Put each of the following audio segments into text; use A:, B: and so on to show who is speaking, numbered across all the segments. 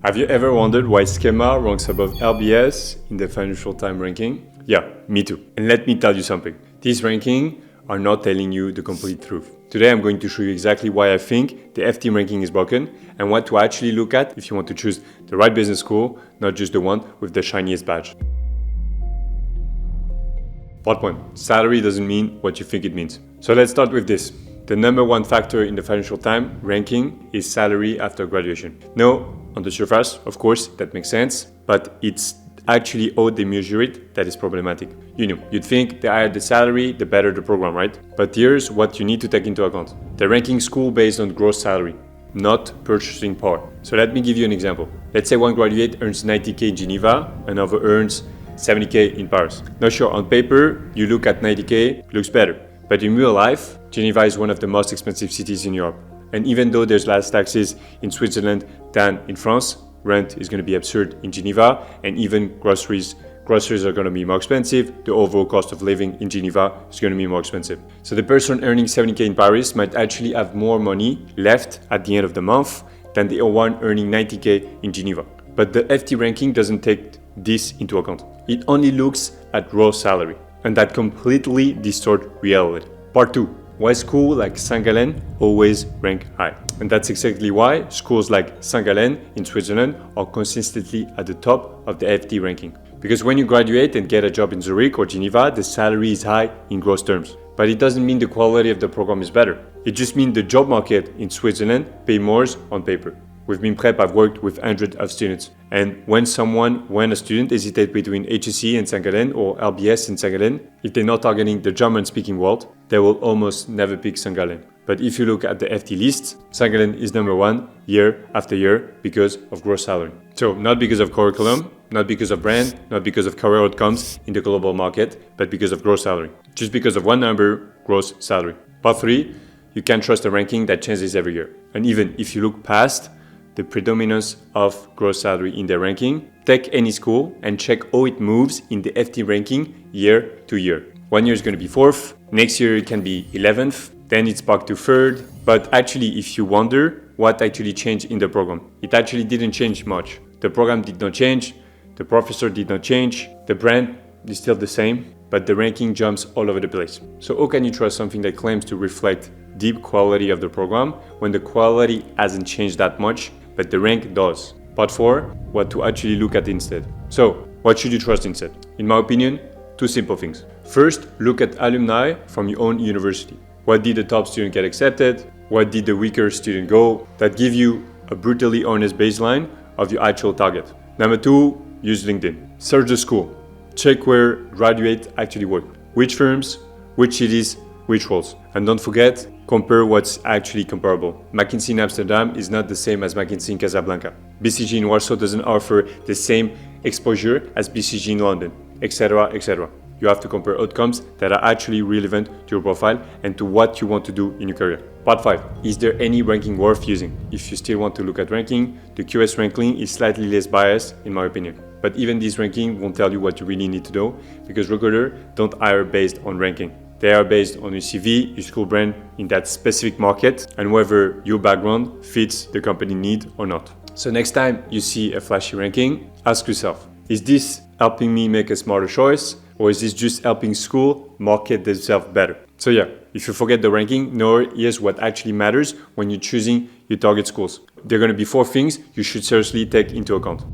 A: Have you ever wondered why Schema ranks above LBS in the Financial Times ranking? Yeah, me too. And let me tell you something. These rankings are not telling you the complete truth. Today I'm going to show you exactly why I think the FT ranking is broken and what to actually look at if you want to choose the right business school, not just the one with the shiniest badge. Part 1. Salary doesn't mean what you think it means. So let's start with this. The number one factor in the Financial Times ranking is salary after graduation. No, on the surface, of course, that makes sense, but it's actually how they measure it that is problematic. You'd think the higher the salary, the better the program, right? But here's what you need to take into account. They're ranking school based on gross salary, not purchasing power. So let me give you an example. Let's say one graduate earns 90K in Geneva, another earns 70K in Paris. Now sure, on paper, you look at 90K, looks better. But in real life, Geneva is one of the most expensive cities in Europe. And even though there's less taxes in Switzerland than in France, rent is going to be absurd in Geneva, and even groceries are going to be more expensive. The overall cost of living in Geneva is going to be more expensive. So the person earning 70K in Paris might actually have more money left at the end of the month than the one earning 90K in Geneva. But the FT ranking doesn't take this into account. It only looks at raw salary, and that completely distorts reality. Part 2. Why schools like St. Gallen always rank high? And that's exactly why schools like St. Gallen in Switzerland are consistently at the top of the FT ranking. Because when you graduate and get a job in Zurich or Geneva, the salary is high in gross terms. But it doesn't mean the quality of the program is better. It just means the job market in Switzerland pays more on paper. With MinPrep, I've worked with hundreds of students. And when a student hesitates between HEC and St. Gallen or LBS in St. Gallen, if they're not targeting the German-speaking world, they will almost never pick St. Gallen. But if you look at the FT list, St. Gallen is number one year after year because of gross salary. So not because of curriculum, not because of brand, not because of career outcomes in the global market, but because of gross salary. Just because of one number, gross salary. Part 3, you can't trust a ranking that changes every year. And even if you look past the predominance of gross salary in their ranking, take any school and check how it moves in the FT ranking year to year. 1 year is going to be 4th, next year it can be 11th, then it's back to 3rd. But actually, if you wonder what actually changed in the program, it actually didn't change much. The program did not change, the professor did not change, the brand is still the same, but the ranking jumps all over the place. So how can you trust something that claims to reflect deep quality of the program when the quality hasn't changed that much, but the rank does? Part 4, what to actually look at instead. So, what should you trust instead? In my opinion, 2 simple things. First, look at alumni from your own university. What did the top student get accepted? What did the weaker student go? That give you a brutally honest baseline of your actual target. Number 2, use LinkedIn. Search the school. Check where graduates actually work. Which firms, which cities, which roles. And don't forget, compare what's actually comparable. McKinsey in Amsterdam is not the same as McKinsey in Casablanca. BCG in Warsaw doesn't offer the same exposure as BCG in London, etc., etc. You have to compare outcomes that are actually relevant to your profile and to what you want to do in your career. Part 5. Is there any ranking worth using? If you still want to look at ranking, the QS ranking is slightly less biased in my opinion. But even this ranking won't tell you what you really need to know because recruiters don't hire based on ranking. They are based on your CV, your school brand in that specific market, and whether your background fits the company need or not. So next time you see a flashy ranking, ask yourself, is this helping me make a smarter choice? Or is this just helping school market themselves better? So yeah, if you forget the ranking, know here's what actually matters when you're choosing your target schools. There are going to be 4 things you should seriously take into account.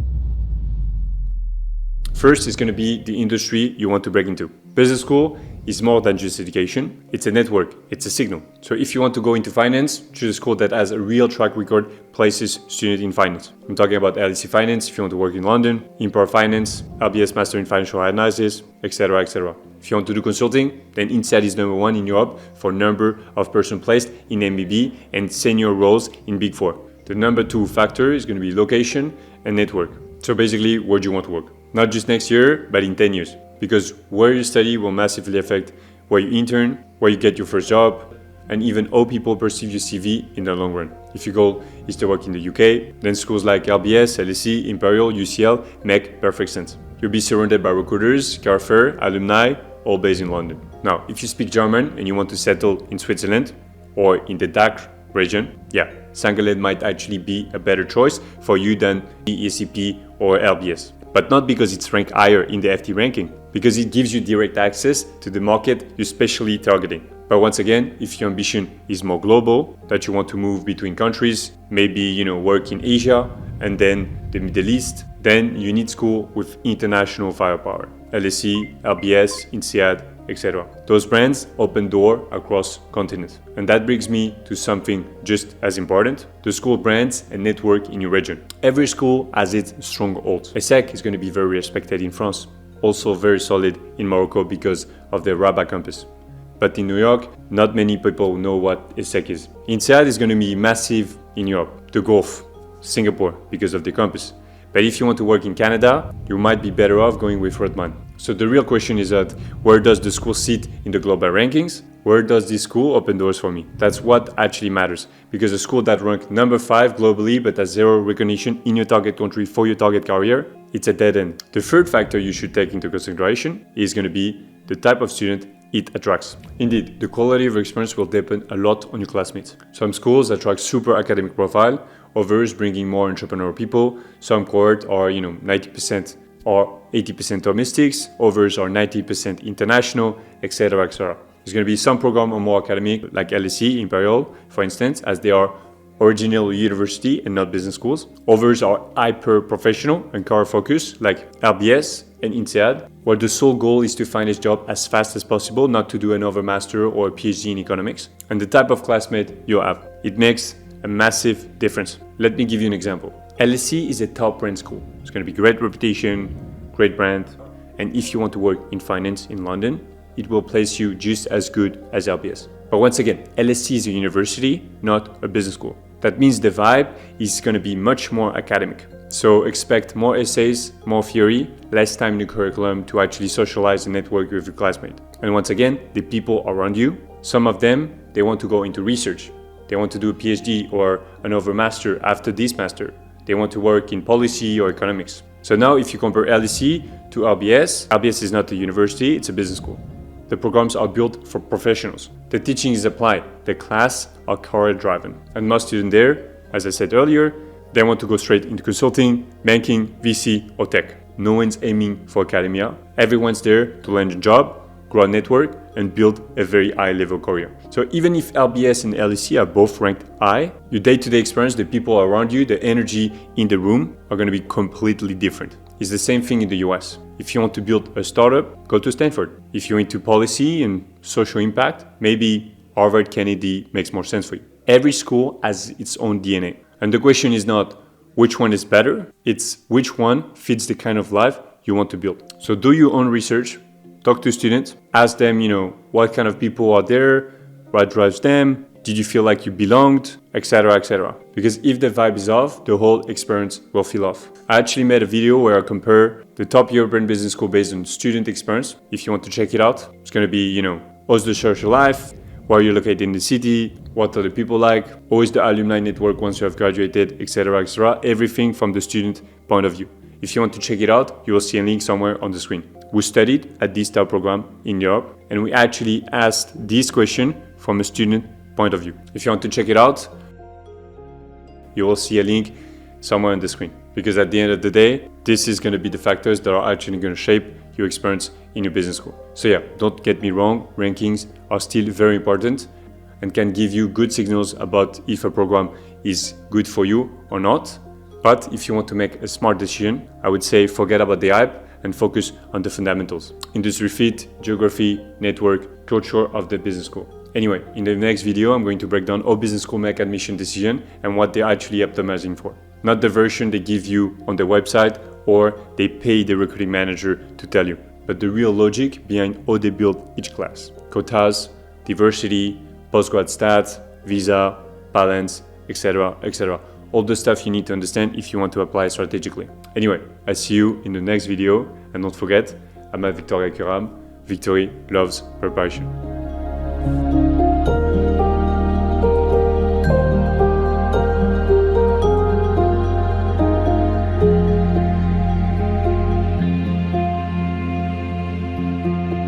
A: First is going to be the industry you want to break into. Business school is more than just education. It's a network. It's a signal. So if you want to go into finance, choose a school that has a real track record, places students in finance. I'm talking about LSE Finance if you want to work in London, Import Finance, LBS Master in Financial Analysis, etc., etc. If you want to do consulting, then Insight is number 1 in Europe for number of persons placed in MBB and senior roles in Big 4. The number 2 factor is going to be location and network. So basically, where do you want to work? Not just next year, but in 10 years. Because where you study will massively affect where you intern, where you get your first job, and even how people perceive your CV in the long run. If your goal is to work in the UK, then schools like LBS, LSE, Imperial, UCL make perfect sense. You'll be surrounded by recruiters, career fair, alumni, all based in London. Now, if you speak German and you want to settle in Switzerland or in the DACH region, yeah, Sangalet might actually be a better choice for you than the ECP or LBS. But not because it's ranked higher in the FT ranking, because it gives you direct access to the market you're specially targeting. But once again, if your ambition is more global, that you want to move between countries, maybe work in Asia and then the Middle East, then you need school with international firepower. LSE, LBS, INSEAD, etc. Those brands open door across continents. And that brings me to something just as important, the school brands and network in your region. Every school has its strongholds. ESSEC is going to be very respected in France, also very solid in Morocco because of the Rabat campus. But in New York, not many people know what ESSEC is. INSEAD is going to be massive in Europe, the Gulf, Singapore because of the campus. But if you want to work in Canada, you might be better off going with Rothman. So the real question is that where does the school sit in the global rankings? Where does this school open doors for me? That's what actually matters. Because a school that ranked number 5 globally but has zero recognition in your target country for your target career, it's a dead end. The third factor you should take into consideration is going to be the type of student it attracts. Indeed, the quality of experience will depend a lot on your classmates. Some schools attract super academic profile, others bringing more entrepreneurial people. Some cohort are 90% or 80% domestics, others are 90% international, etc. etc. There's going to be some program are more academic, like LSE, Imperial, for instance, as they are original university and not business schools. Others are hyper-professional and career-focused, like LBS and INSEAD, where the sole goal is to find a job as fast as possible, not to do another master or a PhD in economics. And the type of classmate you have, it makes a massive difference. Let me give you an example. LSE is a top brand school. It's going to be great reputation, great brand, and if you want to work in finance in London, it will place you just as good as LBS. But once again, LSE is a university, not a business school. That means the vibe is going to be much more academic. So expect more essays, more theory, less time in the curriculum to actually socialize and network with your classmate. And once again, the people around you, some of them, they want to go into research. They want to do a PhD or another master after this master. They want to work in policy or economics. So now if you compare LSE to LBS, LBS is not a university, it's a business school. The programs are built for professionals. The teaching is applied. The class are career-driven. And most students there, as I said earlier, they want to go straight into consulting, banking, VC, or tech. No one's aiming for academia. Everyone's there to land a job, grow a network, and build a very high-level career. So even if LBS and LSE are both ranked high, your day-to-day experience, the people around you, the energy in the room are going to be completely different. It's the same thing in the US. If you want to build a startup, go to Stanford. If you're into policy and social impact, maybe Harvard, Kennedy makes more sense for you. Every school has its own DNA. And the question is not which one is better, it's which one fits the kind of life you want to build. So do your own research, talk to students, ask them, what kind of people are there, what drives them, did you feel like you belonged, etc., etc. Because if the vibe is off, the whole experience will feel off. I actually made a video where I compare the top European business school based on student experience. If you want to check it out, it's going to be, how's the social life, where you're located in the city, what are the people like, how is the alumni network once you have graduated, etc., etc. Everything from the student point of view. If you want to check it out, you will see a link somewhere on the screen. We studied at this TAL program in Europe, and we actually asked this question from a student point of view. If you want to check it out, you will see a link somewhere on the screen. Because at the end of the day, this is going to be the factors that are actually going to shape your experience in your business school. So yeah, don't get me wrong, rankings are still very important and can give you good signals about if a program is good for you or not. But if you want to make a smart decision, I would say forget about the hype and focus on the fundamentals. Industry fit, geography, network, culture of the business school. Anyway, in the next video, I'm going to break down how business school make admission decision and what they're actually optimizing for. Not the version they give you on the website or they pay the recruiting manager to tell you, but the real logic behind how they build each class. Quotas, diversity, postgrad stats, visa, balance, etc., etc. All the stuff you need to understand if you want to apply strategically. Anyway, I see you in the next video, and don't forget, Amat Victoria Curam, victory loves preparation.